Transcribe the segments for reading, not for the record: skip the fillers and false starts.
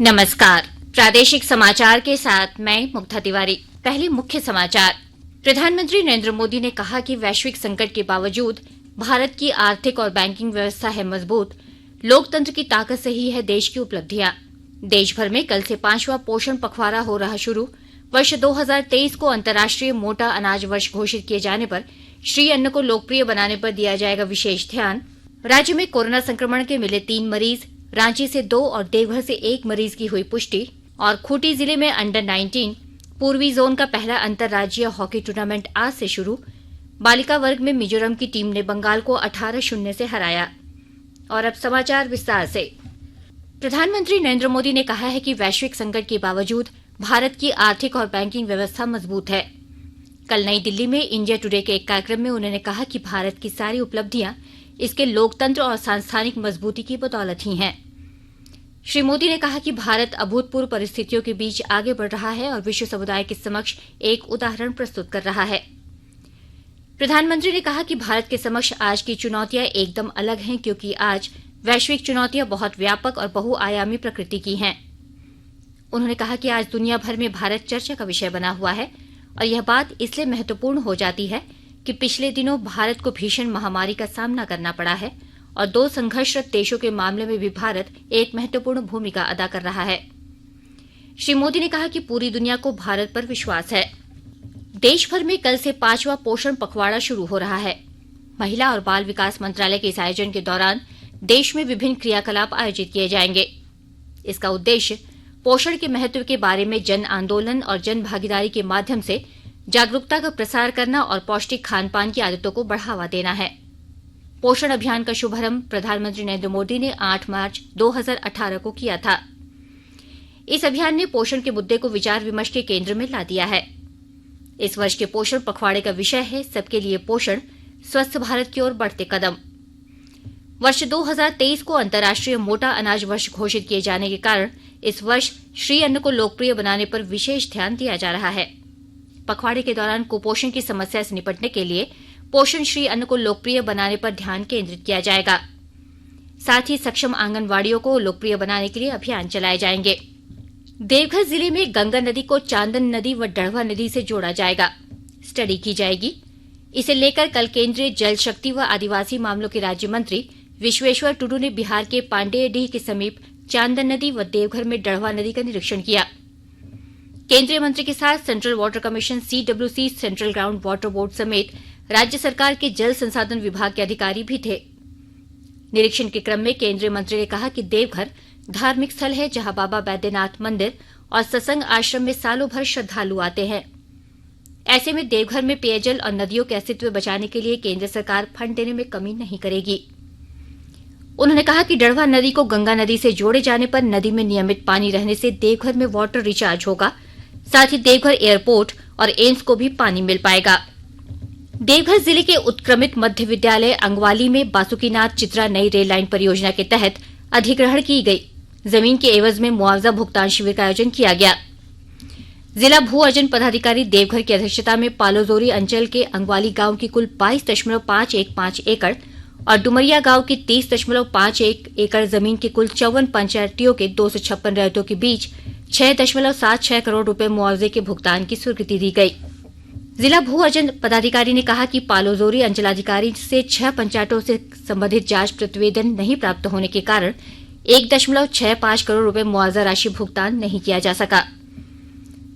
नमस्कार। प्रादेशिक समाचार के साथ मैं मुग्धा तिवारी। पहले मुख्य समाचार। प्रधानमंत्री नरेंद्र मोदी ने कहा कि वैश्विक संकट के बावजूद भारत की आर्थिक और बैंकिंग व्यवस्था है मजबूत। लोकतंत्र की ताकत से ही है देश की उपलब्धियां। देश भर में कल से 5वां पोषण पखवाड़ा हो रहा शुरू। वर्ष 2023 को अंतर्राष्ट्रीय मोटा अनाज वर्ष घोषित किए जाने पर श्री अन्न को लोकप्रिय बनाने पर दिया जाएगा विशेष ध्यान। राज्य में कोरोना संक्रमण के मिले 3 मरीज, रांची से 2 और देवघर से 1 मरीज की हुई पुष्टि। और खूंटी जिले में अंडर 19 पूर्वी जोन का पहला अंतर्राज्यीय हॉकी टूर्नामेंट आज से शुरू। बालिका वर्ग में मिजोरम की टीम ने बंगाल को 18-0 से हराया। और अब समाचार विस्तार से। प्रधानमंत्री नरेंद्र मोदी ने कहा है कि वैश्विक संकट के बावजूद भारत की आर्थिक और बैंकिंग व्यवस्था मजबूत है। कल नई दिल्ली में इंडिया टुडे के एक कार्यक्रम में उन्होंने कहा कि भारत की सारी उपलब्धियां इसके लोकतंत्र और सांस्थानिक मजबूती की बदौलत ही हैं। श्री मोदी ने कहा कि भारत अभूतपूर्व परिस्थितियों के बीच आगे बढ़ रहा है और विश्व समुदाय के समक्ष एक उदाहरण प्रस्तुत कर रहा है। प्रधानमंत्री ने कहा कि भारत के समक्ष आज की चुनौतियां एकदम अलग हैं, क्योंकि आज वैश्विक चुनौतियां बहुत व्यापक और बहुआयामी प्रकृति की हैं। उन्होंने कहा कि आज दुनिया भर में भारत चर्चा का विषय बना हुआ है और यह बात इसलिए महत्वपूर्ण हो जाती है कि पिछले दिनों भारत को भीषण महामारी का सामना करना पड़ा है और 2 संघर्षरत देशों के मामले में भी भारत एक महत्वपूर्ण भूमिका अदा कर रहा है। श्री मोदी ने कहा कि पूरी दुनिया को भारत पर विश्वास है। देश भर में कल से 5वां पोषण पखवाड़ा शुरू हो रहा है। महिला और बाल विकास मंत्रालय के इस आयोजन के दौरान देश में विभिन्न क्रियाकलाप आयोजित किए जाएंगे। इसका उद्देश्य पोषण के महत्व के बारे में जन आंदोलन और जन भागीदारी के माध्यम से जागरूकता का प्रसार करना और पौष्टिक खान पान की आदतों को बढ़ावा देना है। पोषण अभियान का शुभारंभ प्रधानमंत्री नरेंद्र मोदी ने 8 मार्च 2018 को किया था। इस अभियान ने पोषण के मुद्दे को विचार विमर्श के केंद्र में ला दिया है। इस वर्ष के पोषण पखवाड़े का विषय है सबके लिए पोषण, स्वस्थ भारत की ओर बढ़ते कदम। वर्ष 2023 को अंतर्राष्ट्रीय मोटा अनाज वर्ष घोषित किए जाने के कारण इस वर्ष श्री अन्न को लोकप्रिय बनाने पर विशेष ध्यान दिया जा रहा है। पखवाड़े के दौरान कुपोषण की समस्या से निपटने के लिए पोषण श्री अन्न को लोकप्रिय बनाने पर ध्यान केंद्रित किया जाएगा। साथ ही सक्षम आंगनवाड़ियों को लोकप्रिय बनाने के लिए अभियान चलाए जाएंगे। देवघर जिले में गंगा नदी को चांदन नदी व डढ़वा नदी से जोड़ा जाएगा। स्टडी की जाएगी। इसे लेकर कल केंद्रीय जल शक्ति व आदिवासी मामलों के राज्य मंत्री विश्वेश्वर टुडू ने बिहार के पांडेयडीह के समीप चांदन नदी व देवघर में डढ़वा नदी का निरीक्षण किया। केंद्रीय मंत्री के साथ central water commission CWC, central ground water board समेत राज्य सरकार के जल संसाधन विभाग के अधिकारी भी थे। निरीक्षण के क्रम में केंद्रीय मंत्री ने कहा कि देवघर धार्मिक स्थल है, जहां बाबा बैद्यनाथ मंदिर और सत्संग आश्रम में सालों भर श्रद्धालु आते हैं। ऐसे में देवघर में पेयजल और नदियों के अस्तित्व बचाने के लिए केंद्र सरकार फंड देने में कमी नहीं करेगी। उन्होंने कहा कि डढ़वा नदी को गंगा नदी से जोड़े जाने पर नदी में नियमित पानी रहने से देवघर में वाटर रिचार्ज होगा। साथ ही देवघर एयरपोर्ट और एम्स को भी पानी मिल पाएगा। देवघर जिले के उत्क्रमित मध्य विद्यालय अंगवाली में बासुकीनाथ चित्रा नई रेल लाइन परियोजना के तहत अधिग्रहण की गई जमीन के एवज में मुआवजा भुगतान शिविर का आयोजन किया गया। जिला भू अर्जन पदाधिकारी देवघर की अध्यक्षता में पालोजोरी अंचल के अंगवाली गांव की कुल 22.515 एकड़ और डुमरिया गांव की 30.51 एकड़ जमीन की कुल 54 पंचायतियों के 256 रैयतों के बीच 6.76 करोड़ रुपए मुआवजे के भुगतान की स्वीकृति दी गई। जिला भू अर्जन पदाधिकारी ने कहा कि पालोजोरी अंचलाधिकारी से 6 पंचायतों से संबंधित जांच प्रतिवेदन नहीं प्राप्त होने के कारण 1.65 करोड़ रुपए मुआवजा राशि भुगतान नहीं किया जा सका।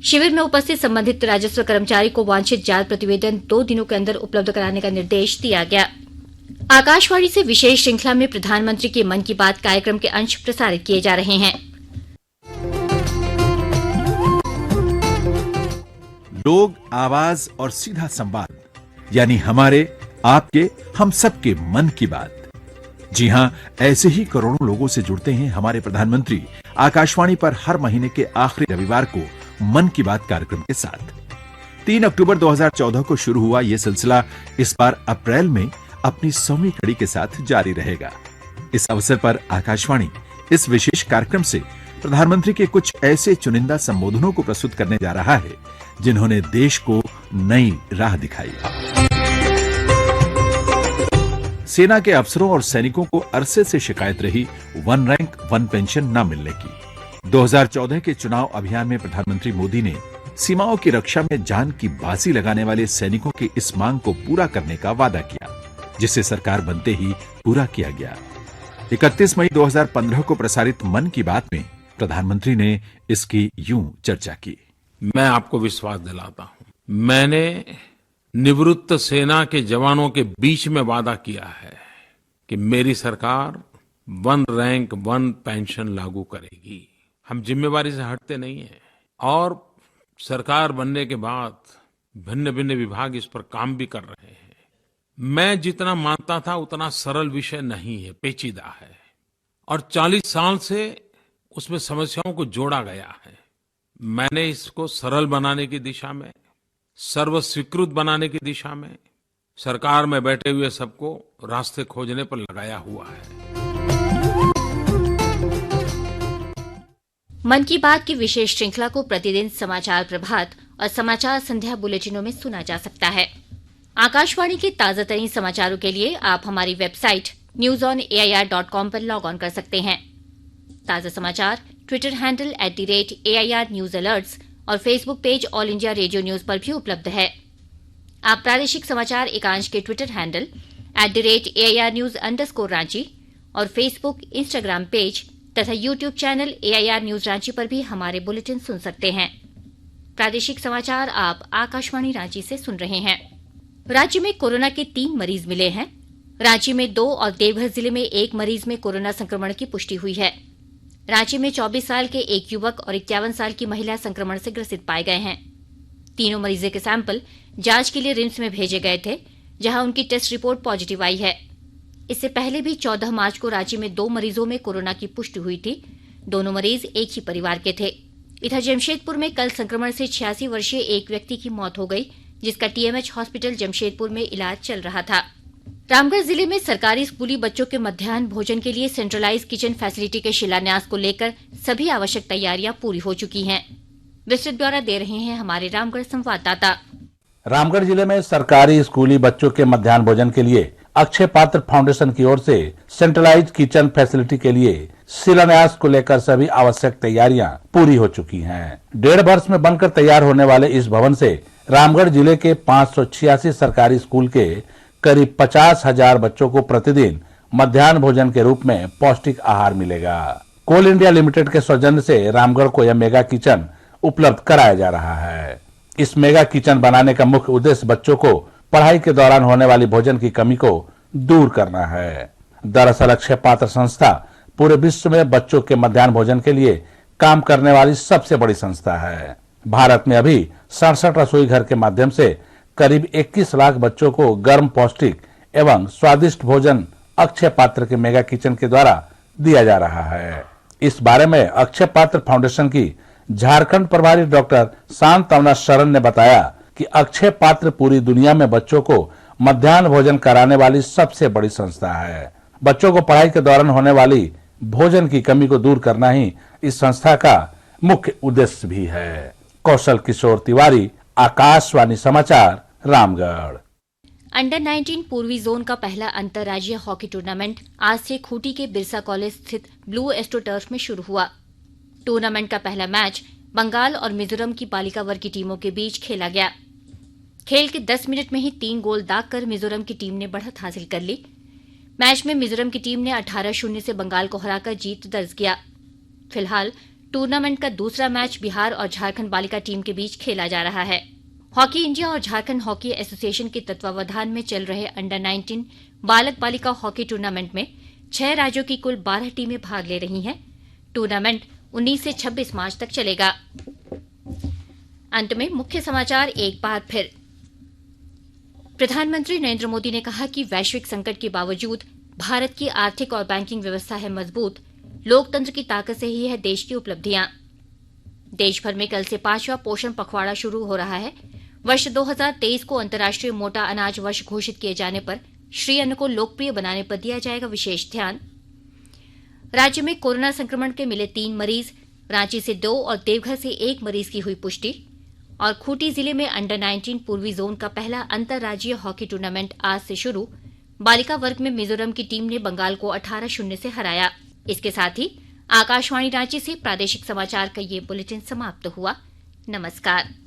शिविर में उपस्थित संबंधित राजस्व कर्मचारी को वांछित जांच प्रतिवेदन 2 दिनों के अंदर उपलब्ध कराने का निर्देश दिया गया। आकाशवाणी से विशेष श्रृंखला में प्रधानमंत्री के मन की बात कार्यक्रम के अंश प्रसारित किए जा रहे हैं। लोग, आवाज और सीधा संवाद, यानी हमारे, आपके, हम सबके मन की बात। जी हां, ऐसे ही करोड़ों लोगों से जुड़ते हैं हमारे प्रधानमंत्री आकाशवाणी पर हर महीने के आखिरी रविवार को मन की बात कार्यक्रम के साथ। 3 अक्टूबर 2014 को शुरू हुआ यह सिलसिला इस बार अप्रैल में अपनी 100वीं कड़ी के साथ जारी रहेगा। इस अवसर पर आकाशवाणी इस विशेष कार्यक्रम से प्रधानमंत्री के कुछ ऐसे चुनिंदा संबोधनों को प्रस्तुत करने जा रहा है जिन्होंने देश को नई राह दिखाई। सेना के अफसरों और सैनिकों को अरसे से शिकायत रही 1 रैंक 1 पेंशन न मिलने की। 2014 के चुनाव अभियान में प्रधानमंत्री मोदी ने सीमाओं की रक्षा में जान की बाजी लगाने वाले सैनिकों की इस मांग को पूरा करने का वादा किया, जिसे सरकार बनते ही पूरा किया गया। 31 मई 2015 को प्रसारित मन की बात में प्रधानमंत्री ने इसकी यूं चर्चा की। मैं आपको विश्वास दिलाता हूं, मैंने निवृत्त सेना के जवानों के बीच में वादा किया है कि मेरी सरकार 1 रैंक 1 पेंशन लागू करेगी। हम जिम्मेवारी से हटते नहीं हैं और सरकार बनने के बाद भिन्न भिन्न विभाग इस पर काम भी कर रहे हैं। मैं जितना मानता था उतना सरल विषय नहीं है, पेचीदा है और 40 साल से उसमें समस्याओं को जोड़ा गया है। मैंने इसको सरल बनाने की दिशा में, सर्वस्वीकृत बनाने की दिशा में सरकार में बैठे हुए सबको रास्ते खोजने पर लगाया हुआ है। मन की बात की विशेष श्रृंखला को प्रतिदिन समाचार प्रभात और समाचार संध्या बुलेटिनों में सुना जा सकता है। आकाशवाणी के ताजातरीन समाचारों के लिए आप हमारी वेबसाइट newsonair.com पर लॉग ऑन कर सकते हैं। ताजा समाचार Twitter handle @AIR news alerts और Facebook page All India Radio news पर भी उपलब्ध है। आप प्रादेशिक समाचार एकांश के ट्विटर हैंडल @AIR न्यूज _ और फेसबुक, इंस्टाग्राम पेज तथा YouTube channel AIR news Ranchi पर भी हमारे बुलेटिन सुन सकते हैं। प्रादेशिक समाचार आप आकाशवाणी रांची से सुन रहे हैं। राज्य में कोरोना के 3 मरीज मिले हैं। रांची में 2 और देवघर जिले में 1 मरीज में कोरोना संक्रमण की पुष्टि हुई है। रांची में 24 साल के एक युवक और 51 साल की महिला संक्रमण से ग्रसित पाए गए हैं। तीनों मरीजों के सैंपल जांच के लिए रिम्स में भेजे गए थे, जहां उनकी टेस्ट रिपोर्ट पॉजिटिव आई है। इससे पहले भी 14 मार्च को रांची में 2 मरीजों में कोरोना की पुष्टि हुई थी। दोनों मरीज एक ही परिवार के थे। इधर जमशेदपुर में कल संक्रमण से 86 वर्षीय एक व्यक्ति की मौत हो गई, जिसका TMH हॉस्पिटल जमशेदपुर में इलाज चल रहा था। रामगढ़ जिले में सरकारी स्कूली बच्चों के मध्याह्न भोजन के लिए सेंट्रलाइज किचन फैसिलिटी के शिलान्यास को लेकर सभी आवश्यक तैयारियां पूरी हो चुकी हैं। विस्तृत ब्यौरा दे रहे हैं हमारे रामगढ़ संवाददाता। रामगढ़ जिले में सरकारी स्कूली बच्चों के मध्याह्न भोजन के लिए अक्षय पात्र फाउंडेशन की ओर से सेंट्रलाइज किचन फैसिलिटी के लिए शिलान्यास को लेकर सभी आवश्यक तैयारियां पूरी हो चुकी हैं। 1.5 वर्ष में बनकर तैयार होने वाले इस भवन से रामगढ़ जिले के 586 सरकारी स्कूल के करीब 50,000 बच्चों को प्रतिदिन मध्याह्न भोजन के रूप में पौष्टिक आहार मिलेगा। कोल इंडिया लिमिटेड के सौजन्य से रामगढ़ को यह मेगा किचन उपलब्ध कराया जा रहा है। इस मेगा किचन बनाने का मुख्य उद्देश्य बच्चों को पढ़ाई के दौरान होने वाली भोजन की कमी को दूर करना है। दरअसल अक्षय पात्र संस्था पूरे विश्व में बच्चों के मध्याह्न भोजन के लिए काम करने वाली सबसे बड़ी संस्था है। भारत में अभी 67 रसोई घर के माध्यम से करीब 21 लाख बच्चों को गर्म, पौष्टिक एवं स्वादिष्ट भोजन अक्षय पात्र के मेगा किचन के द्वारा दिया जा रहा है। इस बारे में अक्षय पात्र फाउंडेशन की झारखंड प्रभारी डॉक्टर शांतवना शरण ने बताया कि अक्षय पात्र पूरी दुनिया में बच्चों को मध्याह्न भोजन कराने वाली सबसे बड़ी संस्था है। बच्चों को पढ़ाई के दौरान होने वाली भोजन की कमी को दूर करना ही इस संस्था का मुख्य उद्देश्य भी है। कौशल किशोर तिवारी, आकाशवाणी समाचार, रामगढ़। अंडर 19 पूर्वी जोन का पहला अंतर्राज्यीय हॉकी टूर्नामेंट आज से खूंटी के बिरसा कॉलेज स्थित ब्लू एस्ट्रो टर्फ में शुरू हुआ। टूर्नामेंट का पहला मैच बंगाल और मिजोरम की बालिका वर्ग की टीमों के बीच खेला गया। खेल के 10 मिनट में ही 3 गोल दागकर मिजोरम की टीम ने बढ़त हासिल कर ली। मैच में मिजोरम की टीम ने 18-0 से बंगाल को हराकर जीत दर्ज किया। फिलहाल टूर्नामेंट का दूसरा मैच बिहार और झारखंड बालिका टीम के बीच खेला जा रहा है। हॉकी इंडिया और झारखंड हॉकी एसोसिएशन के तत्वावधान में चल रहे अंडर 19 बालक बालिका हॉकी टूर्नामेंट में 6 राज्यों की कुल 12 टीमें भाग ले रही हैं। टूर्नामेंट 19 से 26 मार्च तक चलेगा। अंत में मुख्य समाचार एक बार फिर। प्रधानमंत्री नरेंद्र मोदी ने कहा कि वैश्विक संकट के बावजूद भारत की आर्थिक और बैंकिंग व्यवस्था है मजबूत। लोकतंत्र की ताकत से ही है देश की उपलब्धियां। देश भर में कल से 5वां पोषण पखवाड़ा शुरू हो रहा है। वर्ष 2023 को अंतर्राष्ट्रीय मोटा अनाज वर्ष घोषित किए जाने पर श्री अन्न को लोकप्रिय बनाने पर दिया जाएगा विशेष ध्यान। राज्य में कोरोना संक्रमण के मिले 3 मरीज, रांची से 2 और देवघर से 1 मरीज की हुई पुष्टि। और खूंटी जिले में अंडर 19 पूर्वी जोन का पहला अंतर्राज्यीय हॉकी टूर्नामेंट आज से शुरू। बालिका वर्ग में मिजोरम की टीम ने बंगाल को 18-0 से हराया। इसके साथ ही आकाशवाणी रांची से प्रादेशिक समाचार का ये बुलेटिन समाप्त हुआ। नमस्कार।